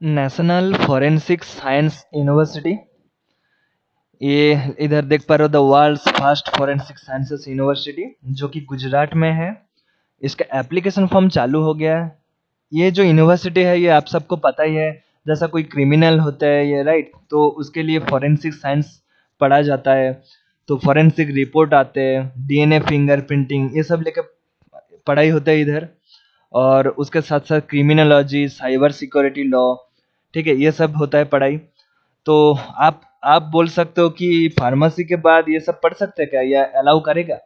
National forensic science university, ये इधर देख पा रहे हो the world's first forensic sciences university, जो कि गुजरात में है। इसका एप्लीकेशन फॉर्म चालू हो गया है। ये जो यूनिवर्सिटी है ये आप सबको पता ही है, जैसा कोई क्रिमिनल होता है ये, राइट, तो उसके लिए फॉरेंसिक साइंस पढ़ा जाता है। तो फॉरेंसिक रिपोर्ट आते हैं, डीएनए फिंगरप्रिंटिंग, ये सब लेकर पढ़ाई होता है इधर। और उसके साथ साथ क्रिमिनोलॉजी, साइबर सिक्योरिटी लॉ, ठीक है, ये सब होता है पढ़ाई। तो आप बोल सकते हो कि फार्मेसी के बाद ये सब पढ़ सकते हैं क्या, या अलाउ करेगा?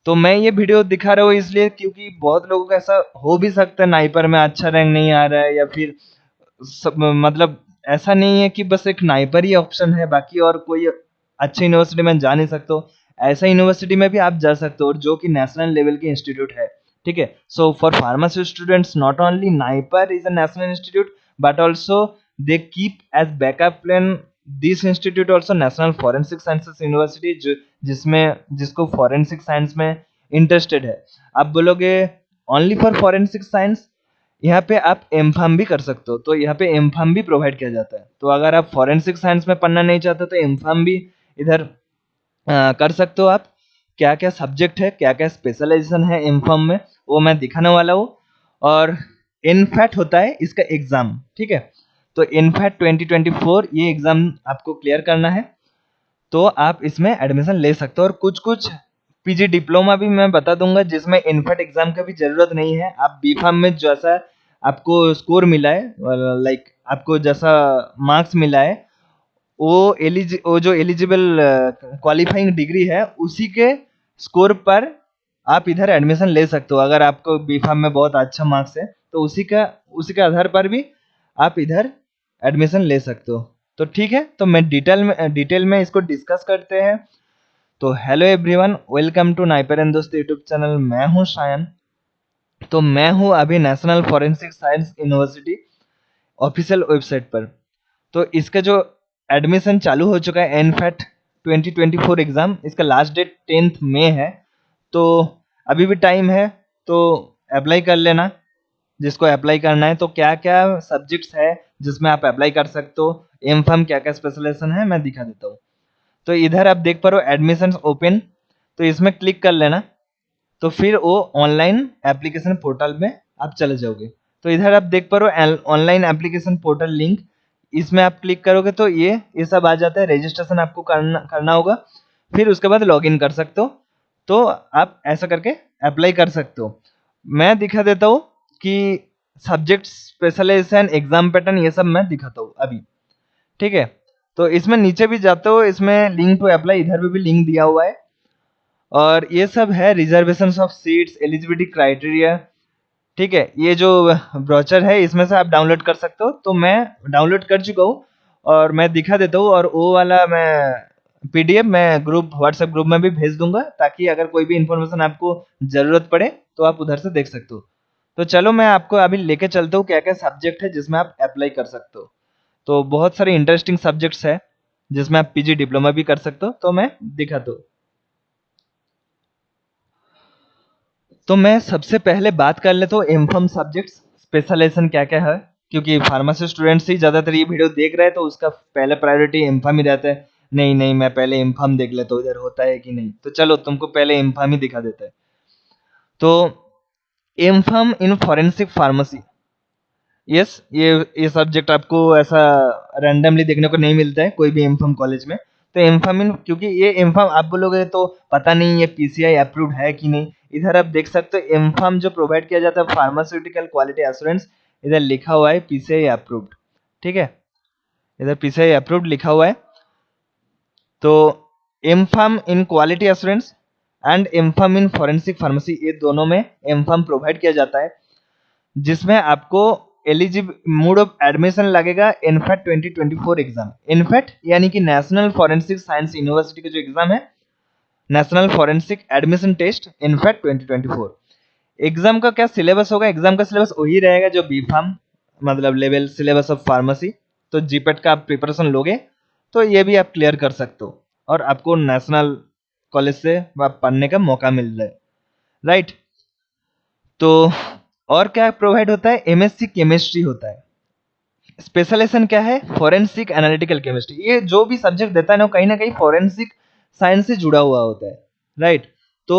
तो मैं ये वीडियो दिखा रहा हूँ इसलिए क्योंकि बहुत लोगों का ऐसा हो भी सकता है, नाइपर में अच्छा रैंक नहीं आ रहा है, या फिर मतलब ऐसा नहीं है कि बस एक नाइपर ही ऑप्शन है, बाकी और कोई अच्छी यूनिवर्सिटी में जा नहीं सकते हो। ऐसा यूनिवर्सिटी में भी आप जा सकते हो, और जो कि नेशनल लेवल की इंस्टीट्यूट है, ठीक है। So for pharmacy students not only NIPER is a national institute, but also they keep as backup plan this institute also national forensic sciences university, जो जिसमें जिसको फॉरेंसिक साइंस में इंटरेस्टेड है। आप बोलोगे ओनली फॉर फॉरेंसिक साइंस, यहाँ पे आप एम फार्म भी कर सकते हो, तो यहाँ पे एम फार्म भी प्रोवाइड किया जाता है। तो अगर आप फॉरेंसिक साइंस में पढ़ना नहीं चाहते तो एम फार्म भी इधर कर सकते हो आप। क्या क्या सब्जेक्ट है, क्या क्या स्पेशलाइजेशन है एम फार्म में, वो मैं दिखाने वाला हूँ। और इनफैट होता है इसका एग्जाम, ठीक है। तो इनफैट 2024 ये एग्जाम आपको क्लियर करना है, तो आप इसमें एडमिशन ले सकते हो। और कुछ कुछ पीजी डिप्लोमा भी मैं बता दूंगा जिसमें इनफैट एग्जाम का भी जरूरत नहीं है। आप बी फार्म में जैसा आपको स्कोर मिला है, लाइक आपको जैसा मार्क्स मिला है, वो जो एलिजिबल क्वालिफाइंग डिग्री है उसी के स्कोर पर आप इधर एडमिशन ले सकते हो। अगर आपको बी फार्म में बहुत अच्छा मार्क्स है तो उसी के आधार पर भी आप इधर एडमिशन ले सकते हो। तो ठीक है, तो मैं डिटेल में इसको डिस्कस करते हैं। तो hello everyone, welcome to NIPER and दोस्त यूट्यूब चैनल। मैं हूं शायन। तो मैं हूं अभी national forensic science university official website पर। तो इसका जो एडमिशन चालू हो चुका है एनफैट 2024 एग्ज़ाम, इसका लास्ट डेट 10th मई है। तो अभी भी टाइम है, तो अप्लाई कर लेना जिसको अप्लाई करना है। तो क्या क्या सब्जेक्ट्स है जिसमें आप अप्लाई कर सकते हो, एम फार्म क्या क्या स्पेशलाइजेशन है, मैं दिखा देता हूँ। तो इधर आप देख पा रहे हो एडमिशन ओपन, तो इसमें क्लिक कर लेना। तो फिर वो ऑनलाइन एप्लीकेशन पोर्टल में आप चले जाओगे। तो इधर आप देख पा रहे हो ऑनलाइन एप्लीकेशन पोर्टल लिंक, इसमें आप क्लिक करोगे तो ये सब आ जाता है। रजिस्ट्रेशन आपको करना होगा, फिर उसके बाद लॉगिन कर सकते हो। तो आप ऐसा करके अप्लाई कर सकते हो। मैं दिखा देता हूँ कि सब्जेक्ट स्पेशलाइजेशन, एग्जाम पैटर्न, ये सब मैं दिखाता हूँ अभी, ठीक है। तो इसमें नीचे भी जाते हो, इसमें लिंक टू अप्लाई, इधर भी लिंक दिया हुआ है। और ये सब है reservation of seats, eligibility criteria, ठीक है। ये जो ब्रोचर है इसमें से आप डाउनलोड कर सकते हो, तो मैं डाउनलोड कर चुका हूँ और मैं दिखा देता हूँ। और वो वाला मैं पीडीएफ मैं व्हाट्सएप ग्रुप में भी भेज दूंगा, ताकि अगर कोई भी इंफॉर्मेशन आपको ज़रूरत पड़े तो आप उधर से देख सकते हो। तो चलो मैं आपको अभी लेके चलता हूँ क्या क्या सब्जेक्ट है जिसमें आप अप्लाई कर सकते हो। तो बहुत सारे इंटरेस्टिंग सब्जेक्ट्स है जिसमें आप पीजी डिप्लोमा भी कर सकते हो, तो मैं दिखाता हूँ। तो मैं सबसे पहले बात कर लेता हूँ एमफार्म सब्जेक्ट्स स्पेशलाइजेशन क्या क्या है, क्योंकि फार्मेसी स्टूडेंट्स ही ज़्यादातर ये वीडियो देख रहे हैं, तो उसका पहले प्रायोरिटी एमफार्म ही रहता है। नहीं नहीं, मैं पहले एमफार्म देख लेता हूँ इधर होता है कि नहीं। तो चलो तुमको पहले एमफार्म ही दिखा देता है। तो M form in forensic pharmacy, yes, ये सब्जेक्ट आपको ऐसा रैंडमली देखने को नहीं मिलता है कोई भी एमफार्म कॉलेज में। तो एमफार्म इन, क्योंकि ये एमफार्म आप बोलोगे तो पता नहीं ये पीसीआई अप्रूव्ड है कि नहीं। इधर आप देख सकते हो एमफार्म जो प्रोवाइड किया जाता है फार्मास्यूटिकल क्वालिटी एश्योरेंस, इधर लिखा हुआ है पीसीआई अप्रूव्ड, ठीक है। इधर पीसीआई अप्रूव्ड लिखा हुआ है। तो M form in quality assurance and M form in forensic pharmacy, ये दोनों में एमफार्म प्रोवाइड किया जाता है, जिसमें आपको एलिजिबल मोड ऑफ एडमिशन लगेगा इनफैक्ट 2024 एग्जाम। इनफैक्ट यानी कि नेशनल फॉरेंसिक साइंस यूनिवर्सिटी का जो एग्जाम है, national forensic admission test in fact 2024 exam का क्या सिलेबस होगा। एग्जाम का सिलेबस वही रहेगा जो बी फार्म, मतलब लेवल सिलेबस ऑफ फार्मेसी। तो जीपेट का आप प्रिपरेशन लोगे तो ये भी आप क्लियर कर सकते हो, और आपको नेशनल कॉलेज से आप पढ़ने का मौका मिल रहा है, राइट। तो और क्या प्रोवाइड होता है, एमएससी केमिस्ट्री होता है, स्पेशलाइजेशन क्या है? Forensic analytical chemistry. ये जो भी सब्जेक्ट देता है ना कहीं फॉरेंसिक साइंस से जुड़ा हुआ होता है, राइट। तो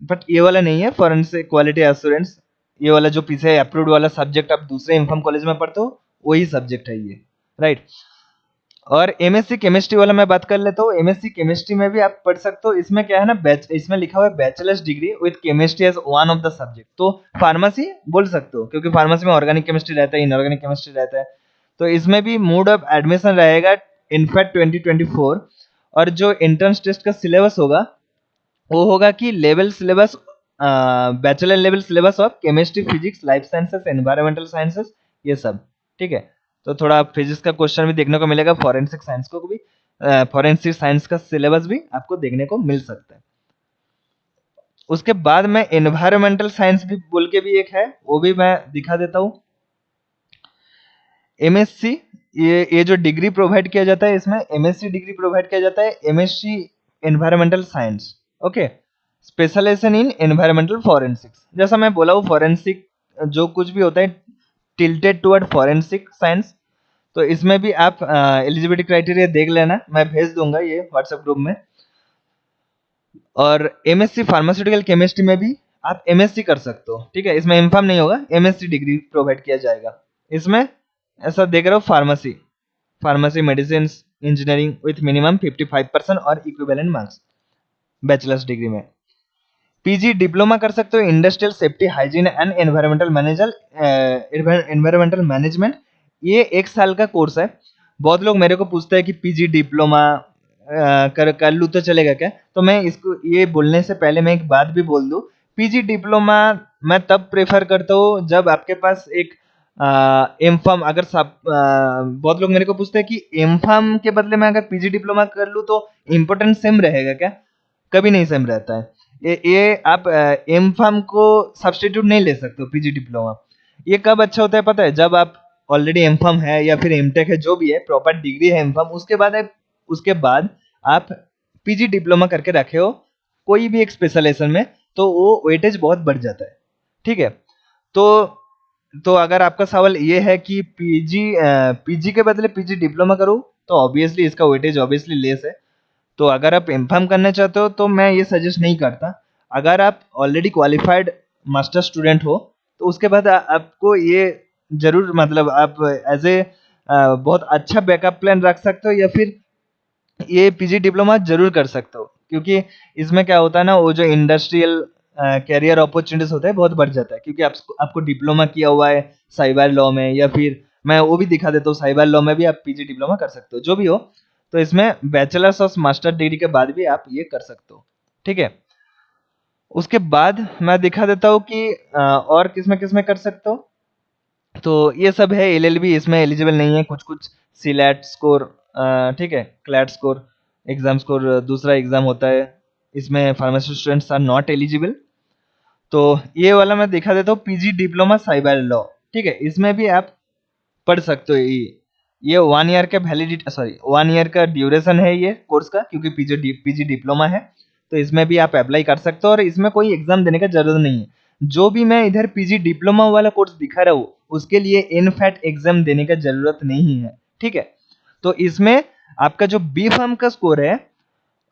बट ये वाला नहीं है फॉरेंसिक क्वालिटी एश्योरेंस, ये वाला जो पीछे अप्रूव्ड वाला सब्जेक्ट आप दूसरे इन्फॉर्म कॉलेज में पढ़ते हो वही सब्जेक्ट है ये, राइट। और एमएससी केमिस्ट्री वाला मैं बात कर लेता हूँ। एमएससी केमिस्ट्री में भी आप पढ़ सकते हो। इसमें क्या है ना, इसमें लिखा हुआ है bachelors degree with chemistry as one of the subject. तो फार्मेसी बोल सकते हो क्योंकि फार्मेसी में ऑर्गेनिक केमिस्ट्री रहता है, इनऑर्गेनिक केमिस्ट्री रहता है। तो इसमें भी मोड ऑफ एडमिशन रहेगा इनफैक्ट 2024। और जो एंट्रेंस टेस्ट का सिलेबस होगा वो होगा कि level syllabus, bachelor level syllabus of chemistry, physics, life sciences, environmental sciences, ये सब, ठीक है। तो थोड़ा फिजिक्स का क्वेश्चन भी देखने को मिलेगा, फॉरेंसिक साइंस को भी, फॉरेंसिक साइंस का सिलेबस भी आपको देखने को मिल सकता है। उसके बाद में एनवायरमेंटल साइंस भी बोल के भी एक है, वो भी मैं दिखा देता हूँ। एमएससी, ये जो डिग्री प्रोवाइड किया जाता है इसमें एमएससी डिग्री प्रोवाइड किया जाता है, MSc environmental science, okay. Specialization in environmental forensics. जैसा मैं बोला हूँ फॉरेंसिक जो कुछ भी होता है टिल्टेड टुवर्ड फॉरेंसिक साइंस। तो इसमें भी आप एलिजिबिलिटी क्राइटेरिया देख लेना, मैं भेज दूंगा ये व्हाट्सएप ग्रुप में। और एमएससी फार्मास्यूटिकल केमिस्ट्री में भी आप एमएससी कर सकते हो, ठीक है। इसमें इन्फॉर्म नहीं होगा, एमएससी डिग्री प्रोवाइड किया जाएगा। इसमें ऐसा देख रहा हूँ pharmacy, pharmacy medicine engineering with minimum 55% और इक्विवेलेंट मार्क्स बैचलर्स डिग्री में। पीजी डिप्लोमा कर सकते हो industrial safety hygiene and environmental manager, environmental management. ये 1 साल का कोर्स है। बहुत लोग मेरे को पूछते हैं कि पीजी डिप्लोमा कर लूँ तो चलेगा क्या? तो मैं इसको ये बोलने से पहले मैं एक बात भी बोल दूं, पीजी डिप्लोमा मैं तब प्रेफर करता हूँ जब आपके पास एक एम फार्म, अगर सब बहुत लोग मेरे को पूछते हैं कि एम फार्म के बदले में अगर पीजी डिप्लोमा कर लूँ तो इम्पोर्टेंट सेम रहेगा क्या? कभी नहीं सेम रहता है। ये आप एम फार्म को सब्सटीट्यूट नहीं ले सकते हो पीजी डिप्लोमा। ये कब अच्छा होता है पता है? जब आप ऑलरेडी एम फार्म है या फिर एमटेक है, जो भी है प्रॉपर डिग्री है एम फार्म, उसके बाद आप पीजी डिप्लोमा करके रखे हो कोई भी एक स्पेशलाइजेशन में, तो वो वेटेज बहुत बढ़ जाता है, ठीक है। तो अगर आपका सवाल ये है कि पीजी के बदले पीजी डिप्लोमा करूँ, तो ऑब्वियसली इसका वेटेज ऑब्वियसली लेस है। तो अगर आप एमफार्म करना चाहते हो तो मैं ये सजेस्ट नहीं करता। अगर आप ऑलरेडी क्वालिफाइड मास्टर स्टूडेंट हो तो उसके बाद आपको ये जरूर, मतलब आप एज ए बहुत अच्छा बैकअप प्लान रख सकते हो, या फिर ये पीजी डिप्लोमा जरूर कर सकते हो। क्योंकि इसमें क्या होता है ना, वो जो इंडस्ट्रियल कैरियर अपॉर्चुनिटीज होता है बहुत बढ़ जाता है, क्योंकि आपको डिप्लोमा किया हुआ है साइबर लॉ में, या फिर मैं वो भी दिखा देता हूँ, साइबर लॉ में भी आप पीजी डिप्लोमा कर सकते हो, जो भी हो। तो इसमें बैचलर्स और मास्टर डिग्री के बाद भी आप ये कर सकते हो, ठीक है। उसके बाद मैं दिखा देता हूँ कि और किसमें किसमें कर सकते हो। तो ये सब है, एलएलबी इसमें एलिजिबल नहीं है, कुछ कुछ सिलेट स्कोर, ठीक है, क्लैट स्कोर, एग्जाम स्कोर, दूसरा एग्जाम होता है, इसमें pharmacy students are not eligible. तो ये वाला मैं दिखा देता हूँ, पीजी डिप्लोमा साइबर लॉ, ठीक है। इसमें भी आप पढ़ सकते हो। ये 1 ईयर का वैलिडिटी, सॉरी 1 ईयर का ड्यूरेशन है ये कोर्स का, क्योंकि पीजी डिप्लोमा है। तो इसमें भी आप अप्लाई कर सकते हो और इसमें कोई एग्जाम देने का जरूरत नहीं है। जो भी मैं इधर पीजी डिप्लोमा वाला कोर्स दिखा रहा हूँ उसके लिए एनफैट एग्जाम देने का जरूरत नहीं है, ठीक है। तो इसमें आपका जो बी फार्म का स्कोर है,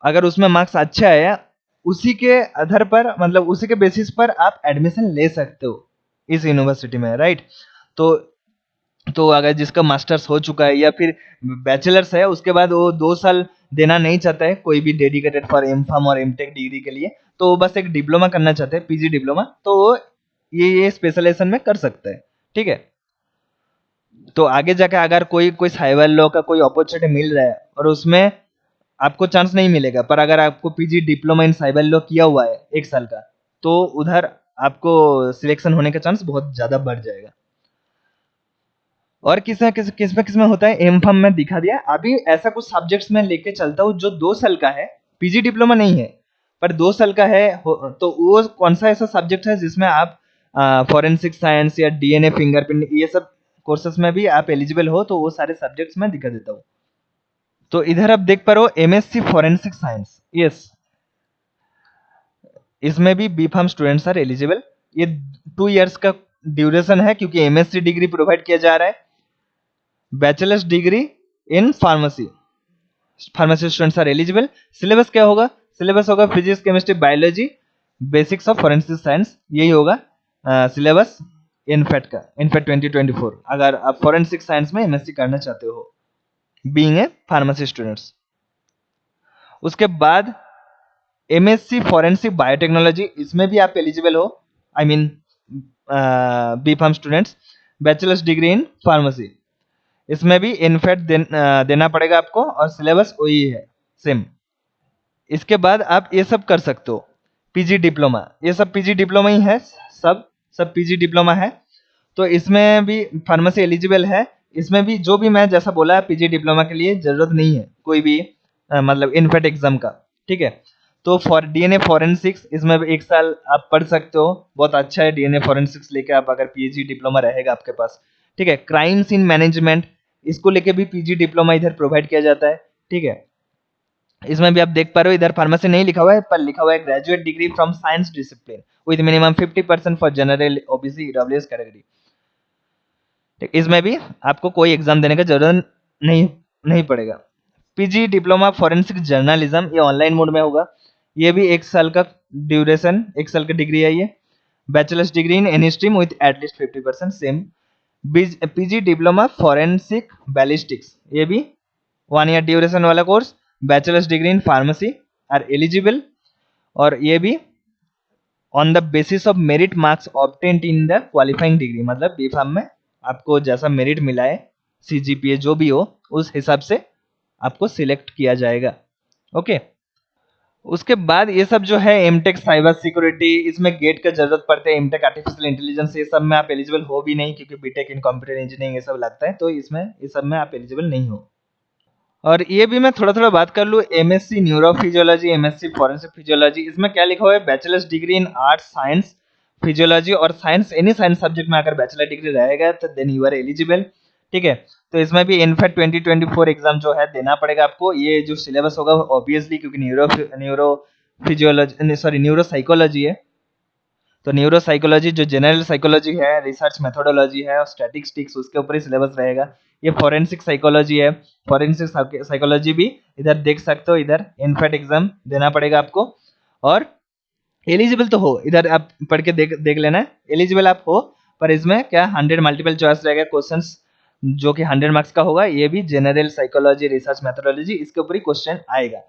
अगर उसमें मार्क्स अच्छा है, उसी के आधार पर, मतलब उसी के बेसिस पर आप एडमिशन ले सकते हो इस यूनिवर्सिटी में, राइट। तो अगर जिसका मास्टर्स हो चुका है या फिर बैचलर्स है, उसके बाद वो 2 साल देना नहीं चाहता है कोई भी डेडिकेटेड फॉर एम फार्म और एम टेक डिग्री के लिए, तो वो बस एक डिप्लोमा करना चाहते हैं, पीजी डिप्लोमा, तो वो ये स्पेशलाइजेशन में कर सकते हैं, ठीक है। तो आगे जाके अगर कोई साइबर लॉ का कोई अपॉर्चुनिटी मिल रहा है और उसमें आपको चांस नहीं मिलेगा, पर अगर आपको PG diploma in cyber law किया हुआ है 1 साल का, तो उधर आपको सिलेक्शन होने का चांस बहुत ज्यादा बढ़ जाएगा। और किसमें होता है, एम फार्म में दिखा दिया। अभी ऐसा कुछ सब्जेक्ट्स में लेके चलता हूँ जो 2 साल का है, पीजी डिप्लोमा नहीं है पर 2 साल का है, तो वो कौन सा ऐसा सब्जेक्ट है जिसमें आप फॉरेंसिक साइंस या डीएनए फिंगरप्रिंट ये सब कोर्सेस में भी आप एलिजिबल हो, तो वो सारे सब्जेक्ट्स में दिखा देता हूँ। तो इधर आप देख पा रहे हो एमएससी फॉरेंसिक साइंस, यस, इसमें भी B Pharm students are eligible. ये 2 इयर्स का ड्यूरेशन है, क्योंकि एमएससी डिग्री प्रोवाइड किया जा रहा है। Bachelors degree in pharmacy, pharmacy students are eligible. Syllabus क्या होगा? सिलेबस होगा physics, chemistry, biology, basics of forensic science, यही होगा सिलेबस इनफेट का, इनफेट 2024, अगर आप फोरेंसिक साइंस में एमएससी करना चाहते हो बीइंग ए फार्मेसी स्टूडेंट्स। उसके बाद एमएससी फॉरेंसिक बायोटेक्नोलॉजी, इसमें भी आप एलिजिबल हो, I mean B Pharm students. Bachelors degree in pharmacy, इसमें भी इनफेट देना पड़ेगा आपको और सिलेबस वही है सेम। इसके बाद आप ये सब कर सकते हो। पीजी डिप्लोमा, ये सब पीजी डिप्लोमा ही है, सब पीजी डिप्लोमा है। तो इसमें भी फार्मेसी एलिजिबल है। इसमें भी जो भी मैं जैसा बोला पीजी डिप्लोमा के लिए जरूरत नहीं है कोई भी मतलब इनफेट एग्जाम का, ठीक है। तो फॉर डीएनए फॉरेंसिक्स इसमें भी 1 साल आप पढ़ सकते हो, बहुत अच्छा है डीएनए फॉरेंसिक्स लेके आप, अगर पीजी डिप्लोमा रहेगा आपके पास, ठीक है। क्राइम्स इन मैनेजमेंट, इसको लेके भी पीजी डिप्लोमा इधर प्रोवाइड किया जाता है, ठीक है। इसमें भी आप देख पा रहे हो इधर फार्मेसी नहीं लिखा हुआ है, पर लिखा हुआ है graduate degree from science discipline with minimum 50% for general, OBC, EWS category. इसमें भी आपको कोई एग्जाम देने का जरूरत नहीं पड़ेगा। पीजी डिप्लोमा फॉरेंसिक जर्नलिज्म, ये ऑनलाइन मोड में होगा। ये भी 1 साल का ड्यूरेशन, 1 साल का डिग्री है ये। Bachelors degree in any stream with at least 50% same. PG diploma forensic ballistics, ये भी 1 ईयर ड्यूरेशन वाला course. Bachelors degree in pharmacy are eligible, और ये भी on the basis of merit marks obtained in the qualifying degree, मतलब B Pharm में आपको जैसा मेरिट मिला है, सीजीपीए जो भी हो, उस हिसाब से आपको सिलेक्ट किया जाएगा, ओके। उसके बाद ये सब जो है एमटेक साइबर सिक्योरिटी, इसमें गेट का जरूरत पड़ता है, एमटेक आर्टिफिशियल इंटेलिजेंस, ये सब में आप एलिजिबल हो भी नहीं, क्योंकि बीटेक इन कंप्यूटर इंजीनियरिंग ये सब लगता है, तो इसमें ये सब में आप एलिजिबल नहीं हो। और ये भी मैं थोड़ा थोड़ा बात कर लूँ, MSc neurophysiology, MSc forensic physiology, इसमें क्या लिखा हुआ है? Bachelors degree in arts, science, physiology और साइंस, एनी साइंस सब्जेक्ट में अगर बैचलर डिग्री रहेगा तो देन यू आर एलिजिबल, ठीक है। तो इसमें भी इनफैक्ट 2024 एग्जाम जो है देना पड़ेगा आपको। ये जो सिलेबस होगा ऑब्वियसली, क्योंकि neuro physiology, sorry neuro psychology है, तो न्यूरो साइकोलॉजी जो जनरल साइकोलॉजी है, रिसर्च मेथोडोलॉजी है और स्टैटिस्टिक्स, उसके ऊपर ही सिलेबस रहेगा। ये फॉरेंसिक साइकोलॉजी है, फॉरेंसिक साइकोलॉजी भी इधर देख सकते हो, इधर इनफैक्ट एग्जाम देना पड़ेगा आपको। और एलिजिबल तो हो, इधर आप पढ़ के देख लेना, एलिजिबल आप हो, पर इसमें क्या 100 मल्टीपल चॉइस रहेगा क्वेश्चंस, जो कि 100 मार्क्स का होगा। ये भी जनरल साइकोलॉजी, रिसर्च मेथोडोलॉजी, इसके ऊपर ही क्वेश्चन आएगा।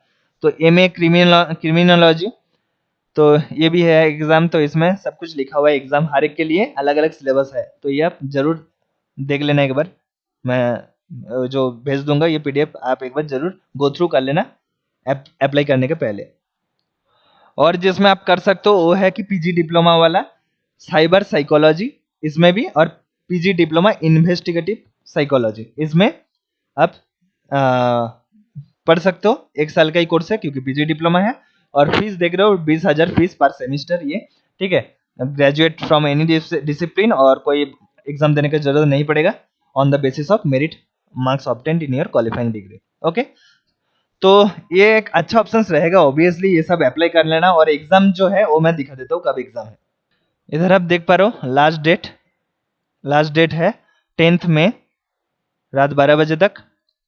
तो एमए क्रिमिनोलॉजी, तो ये भी है एग्जाम, तो इसमें सब कुछ लिखा हुआ है, एग्जाम हर एक के लिए अलग अलग सिलेबस है, तो ये आप जरूर देख लेना एक बार। मैं जो भेज दूंगा ये पीडीएफ, आप एक बार जरूर गो थ्रू कर लेना अप्लाई करने के पहले। और जिसमें आप कर सकते हो वो है कि पीजी डिप्लोमा वाला साइबर साइकोलॉजी, इसमें भी, और पीजी डिप्लोमा इन्वेस्टिगेटिव साइकोलॉजी, इसमें आप पढ़ सकते हो। 1 साल का ही कोर्स है, क्योंकि पीजी डिप्लोमा है। और फीस देख रहे हो 20,000 फीस पर सेमिस्टर, ये ठीक है। ग्रेजुएट फ्रॉम एनी डिसिप्लिन, और कोई एग्जाम देने की जरूरत नहीं पड़ेगा, on the basis of merit marks obtained in your qualifying degree, okay. तो ये एक अच्छा ऑप्शन रहेगा, ऑब्वियसली ये सब अप्लाई कर लेना। और एग्जाम जो है वो मैं दिखा देता हूँ कब एग्जाम है। इधर आप देख पा रहे हो लास्ट डेट है 10th मई रात 12 बजे तक,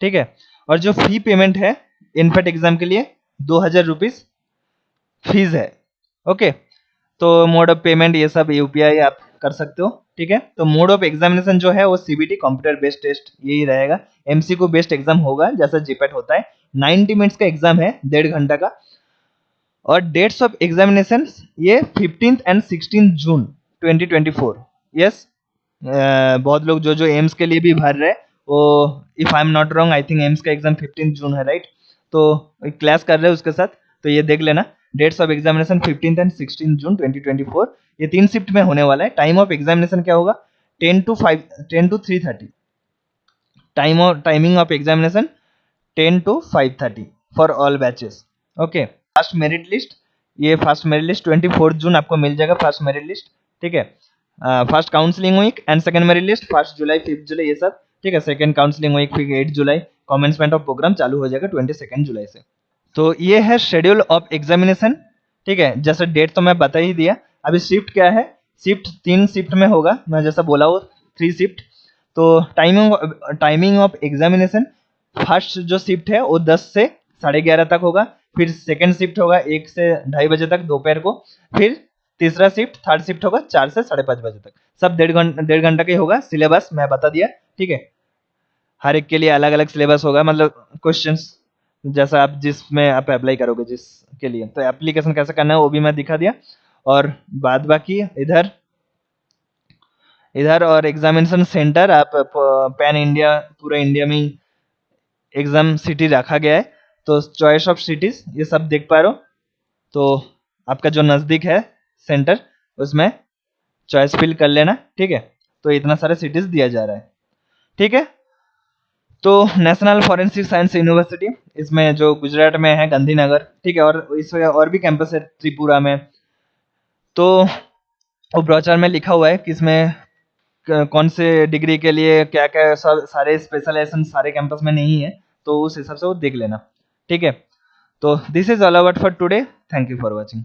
ठीक है। और जो फी पेमेंट है इनफेट एग्जाम के लिए 2,000 रुपीज फीस है, ओके। तो मोड ऑफ पेमेंट ये सब यूपीआई आप कर सकते हो, ठीक है। तो मोड ऑफ एग्जामिनेशन जो है वो सीबीटी, कंप्यूटर बेस्ड टेस्ट, यही रहेगा। एमसीक्यू बेस्ड एग्जाम होगा, जैसा जीपैट होता है। 90 मिनट्स का एग्जाम है, 1.5 घंटा का। और डेट्स ऑफ एग्जामिनेशन ये 15 एंड 16 जून 2024, यस। बहुत लोग जो एम्स के लिए भी भर रहे हैं, वो if I am not wrong, I think AIIMS का एग्जाम 15 जून है, राइट। तो क्लास कर रहे हैं उसके साथ, तो ये देख लेना। डेट्स ऑफ एग्जामिनेशन 15 एंड 16 जून 2024, ये 3 शिफ्ट में होने वाला है। टाइम ऑफ एग्जामिनेशन क्या होगा? 10 to 3:30, timing of examination 10 to 5:30 for all batches, okay. First merit list, ये फर्स्ट मेरिट लिस्ट 24 जून आपको मिल जाएगा, फर्स्ट मेरिट लिस्ट, ठीक है। First counselling week and second merit list 1 जुलाई 5 जुलाई, ये सब ठीक है। सेकंड काउंसलिंग वीक फिर 8 जुलाई, कमेंसमेंट ऑफ प्रोग्राम चालू हो जाएगा 22 जुलाई से। तो ये है शेड्यूल ऑफ एग्जामिनेशन, ठीक है। जैसे डेट तो मैं बता ही दिया। अभी शिफ्ट क्या है? शिफ्ट 3 शिफ्ट में होगा, मैं जैसा बोला वो 3 शिफ्ट। तो टाइमिंग ऑफ एग्जामिनेशन, फर्स्ट जो शिफ्ट है वो 10 से 11:30 तक होगा, फिर सेकंड शिफ्ट होगा 1 से 2:30 बजे तक दोपहर को, फिर तीसरा शिफ्ट थर्ड शिफ्ट होगा 4 से 5:30 बजे तक। सब 1.5 घंटा का ही होगा। सिलेबस मैं बता दिया, ठीक है। हर एक के लिए अलग अलग सिलेबस होगा, मतलब क्वेश्चंस जैसा आप जिसमें आप अप्लाई करोगे जिसके लिए, तो एप्लीकेशन कैसे करना है वो भी मैं दिखा दिया। और बाद बाकी इधर और एग्जामिनेशन सेंटर आप पैन इंडिया, पूरा इंडिया में एग्जाम सिटी रखा गया है, तो चॉइस ऑफ सिटीज ये सब देख पा रहे हो। तो आपका जो नज़दीक है सेंटर उसमें चॉइस फिल कर लेना, ठीक है। तो इतना सारा सिटीज दिया जा रहा है, ठीक है। तो नेशनल फॉरेंसिक साइंस यूनिवर्सिटी, इसमें जो गुजरात में है गांधीनगर, ठीक है, और इसमें और भी कैंपस है त्रिपुरा में। तो वो ब्रोचर में लिखा हुआ है कि इसमें कौन से डिग्री के लिए क्या क्या सब सारे स्पेशलाइजेशन सारे कैंपस में नहीं है, तो उस हिसाब से वो देख लेना, ठीक है। तो this is all about for today. Thank you for watching.